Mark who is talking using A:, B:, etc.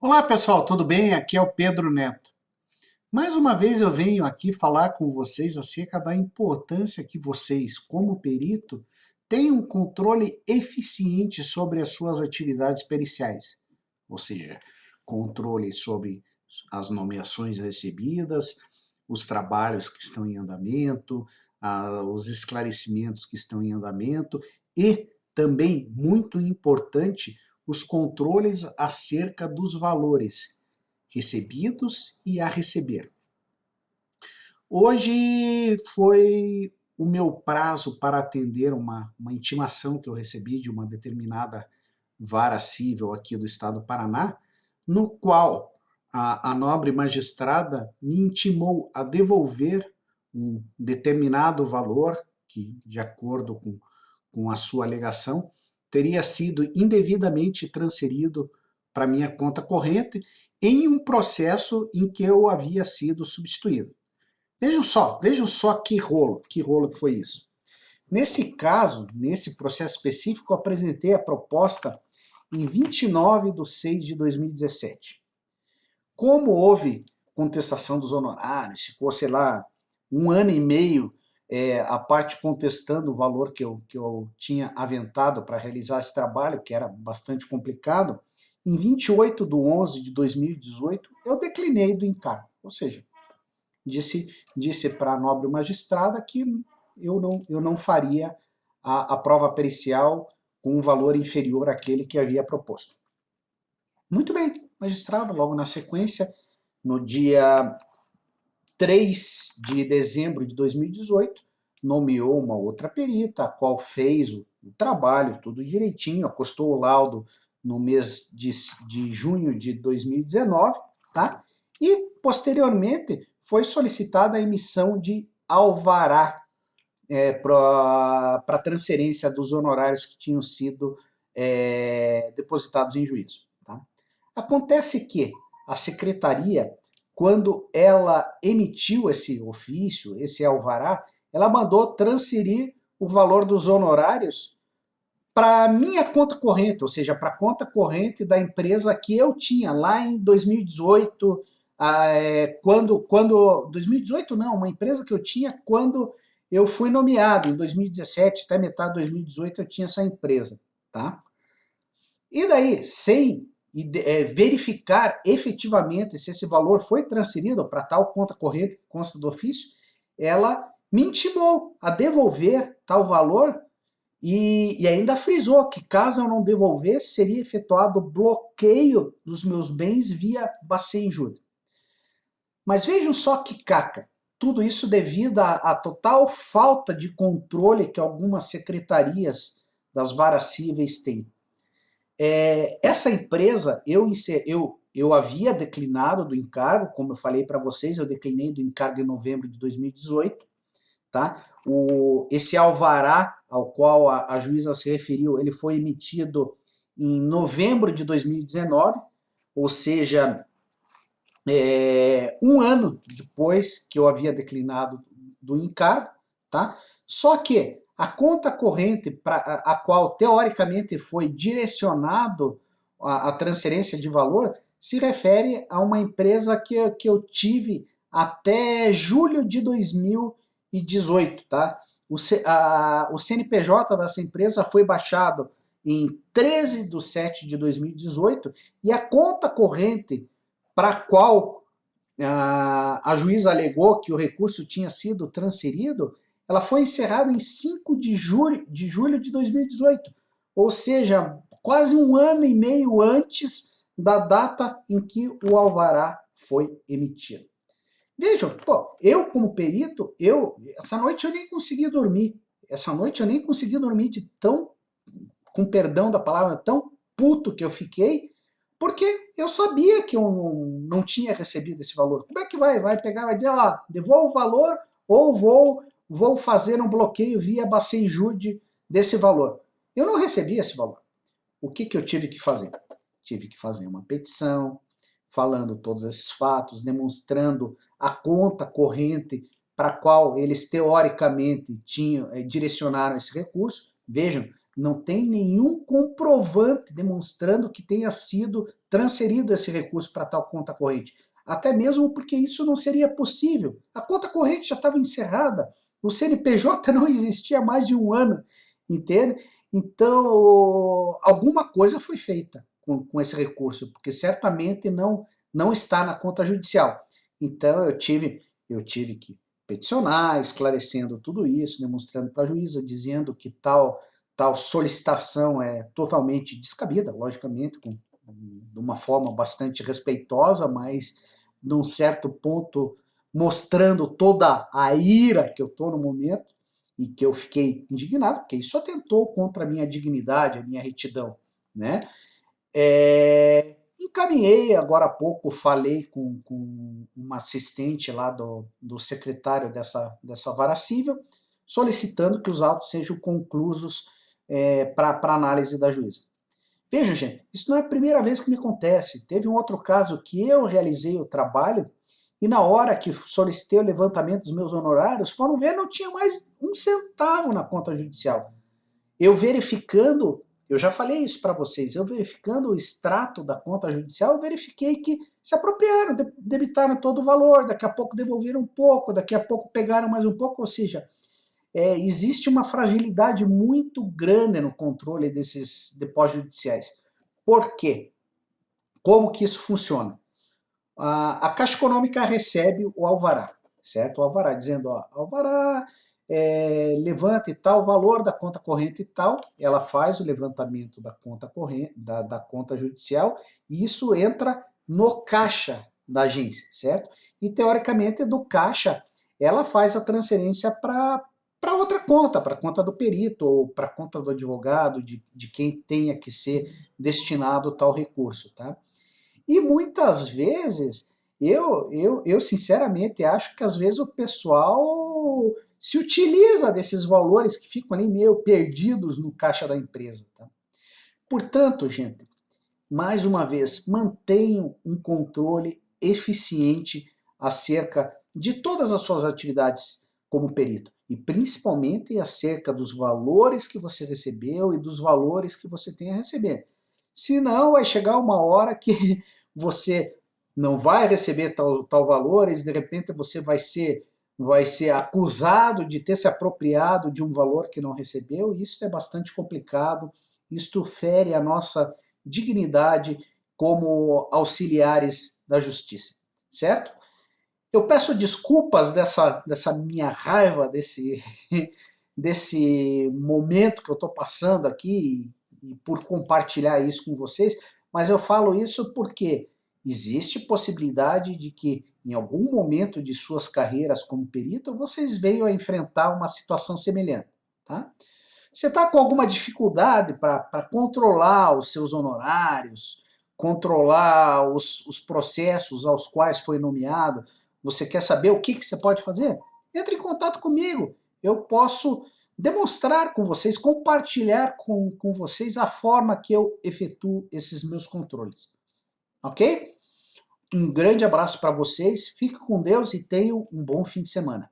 A: Olá pessoal, tudo bem? Aqui é o Pedro Neto. Mais uma vez eu venho aqui falar com vocês acerca da importância que vocês, como perito, tenham um controle eficiente sobre as suas atividades periciais. Ou seja, controle sobre as nomeações recebidas, os trabalhos que estão em andamento, os esclarecimentos que estão em andamento e também, muito importante, os controles acerca dos valores recebidos e a receber. Hoje foi o meu prazo para atender uma intimação que eu recebi de uma determinada vara civil aqui do estado do Paraná, no qual a nobre magistrada me intimou a devolver um determinado valor que, de acordo com a sua alegação, teria sido indevidamente transferido para minha conta corrente em um processo em que eu havia sido substituído. Vejam só que rolo que foi isso. Nesse caso, nesse processo específico, eu apresentei a proposta em 29 de 6 de 2017. Como houve contestação dos honorários, ficou, sei lá, um ano e meio a parte contestando o valor que eu tinha aventado para realizar esse trabalho, que era bastante complicado, em 28 de 11 de 2018, eu declinei do encargo. Ou seja, disse para a nobre magistrada que eu não faria a prova pericial com um valor inferior àquele que havia proposto. Muito bem, magistrado, logo na sequência, no dia 3 de dezembro de 2018, nomeou uma outra perita, a qual fez o trabalho, tudo direitinho, acostou o laudo no mês de junho de 2019, tá? E, posteriormente, foi solicitada a emissão de alvará para transferência dos honorários que tinham sido depositados em juízo. Tá? Acontece que a secretaria, quando ela emitiu esse ofício, esse alvará, ela mandou transferir o valor dos honorários para a minha conta corrente, ou seja, para a conta corrente da empresa que eu tinha lá em 2018, 2018 não, uma empresa que eu tinha quando eu fui nomeado, em 2017, até metade de 2018 eu tinha essa empresa, tá? E daí, sem verificar efetivamente se esse valor foi transferido para tal conta corrente que consta do ofício, ela me intimou a devolver tal valor e ainda frisou que caso eu não devolvesse, seria efetuado bloqueio dos meus bens via Bacen-Júri. Mas vejam só que caca, tudo isso devido à total falta de controle que algumas secretarias das varas cíveis têm. Essa empresa, eu havia declinado do encargo, como eu falei para vocês, eu declinei do encargo em novembro de 2018, tá? Esse alvará ao qual a juíza se referiu, ele foi emitido em novembro de 2019, ou seja, um ano depois que eu havia declinado do encargo, tá? Só que a conta corrente para a qual teoricamente foi direcionado a transferência de valor se refere a uma empresa que eu tive até julho de 2018, tá? O CNPJ dessa empresa foi baixado em 13 de 7 de 2018 e a conta corrente para a qual a juíza alegou que o recurso tinha sido transferido, ela foi encerrada em 5 de julho de 2018, ou seja, quase um ano e meio antes da data em que o alvará foi emitido. Vejam, pô, eu como perito, essa noite eu nem consegui dormir. Essa noite eu nem consegui dormir de tão, com perdão da palavra, tão puto que eu fiquei, porque eu sabia que eu não tinha recebido esse valor. Como é que vai pegar, vai dizer, ó, devolvo o valor ou vou fazer um bloqueio via Bacen-Júri desse valor. Eu não recebi esse valor. O que eu tive que fazer? Tive que fazer uma petição, falando todos esses fatos, demonstrando a conta corrente para a qual eles teoricamente direcionaram esse recurso. Vejam, não tem nenhum comprovante demonstrando que tenha sido transferido esse recurso para tal conta corrente. Até mesmo porque isso não seria possível. A conta corrente já estava encerrada, o CNPJ não existia há mais de um ano, entende? Então, alguma coisa foi feita com esse recurso, porque certamente não está na conta judicial. Então, eu tive que peticionar, esclarecendo tudo isso, demonstrando para a juíza, dizendo que tal solicitação é totalmente descabida, logicamente, de uma forma bastante respeitosa, mas num certo ponto mostrando toda a ira que eu estou no momento e que eu fiquei indignado, porque isso atentou contra a minha dignidade, a minha retidão, né? Encaminhei, agora há pouco falei com uma assistente lá do secretário dessa vara civil, solicitando que os autos sejam conclusos para análise da juíza. Vejam, gente, isso não é a primeira vez que me acontece. Teve um outro caso que eu realizei o trabalho e na hora que solicitei o levantamento dos meus honorários, foram ver, não tinha mais um centavo na conta judicial. Eu verificando, eu já falei isso para vocês, eu verificando o extrato da conta judicial, eu verifiquei que se apropriaram, debitaram todo o valor, daqui a pouco devolveram um pouco, daqui a pouco pegaram mais um pouco, ou seja, existe uma fragilidade muito grande no controle desses depósitos judiciais. Por quê? Como que isso funciona? A Caixa Econômica recebe o alvará, certo? O alvará dizendo, ó, alvará, levanta e tal, valor da conta corrente e tal, ela faz o levantamento da conta corrente, da conta judicial, e isso entra no caixa da agência, certo? E teoricamente do caixa ela faz a transferência para outra conta, para a conta do perito ou para a conta do advogado, de quem tenha que ser destinado tal recurso, tá? E muitas vezes, eu sinceramente acho que às vezes o pessoal se utiliza desses valores que ficam ali meio perdidos no caixa da empresa. Tá? Portanto, gente, mais uma vez, mantenham um controle eficiente acerca de todas as suas atividades como perito, e principalmente acerca dos valores que você recebeu e dos valores que você tem a receber. Senão vai chegar uma hora que você não vai receber tal valores, de repente você vai ser acusado de ter se apropriado de um valor que não recebeu, e isso é bastante complicado, isto fere a nossa dignidade como auxiliares da justiça, certo? Eu peço desculpas dessa minha raiva, desse momento que eu estou passando aqui e por compartilhar isso com vocês, mas eu falo isso porque existe possibilidade de que em algum momento de suas carreiras como perito vocês venham a enfrentar uma situação semelhante. Tá? Você está com alguma dificuldade para controlar os seus honorários, controlar os processos aos quais foi nomeado, você quer saber o que você pode fazer? Entre em contato comigo. Eu posso demonstrar com vocês, compartilhar com vocês a forma que eu efetuo esses meus controles. Ok? Um grande abraço para vocês, fique com Deus e tenham um bom fim de semana.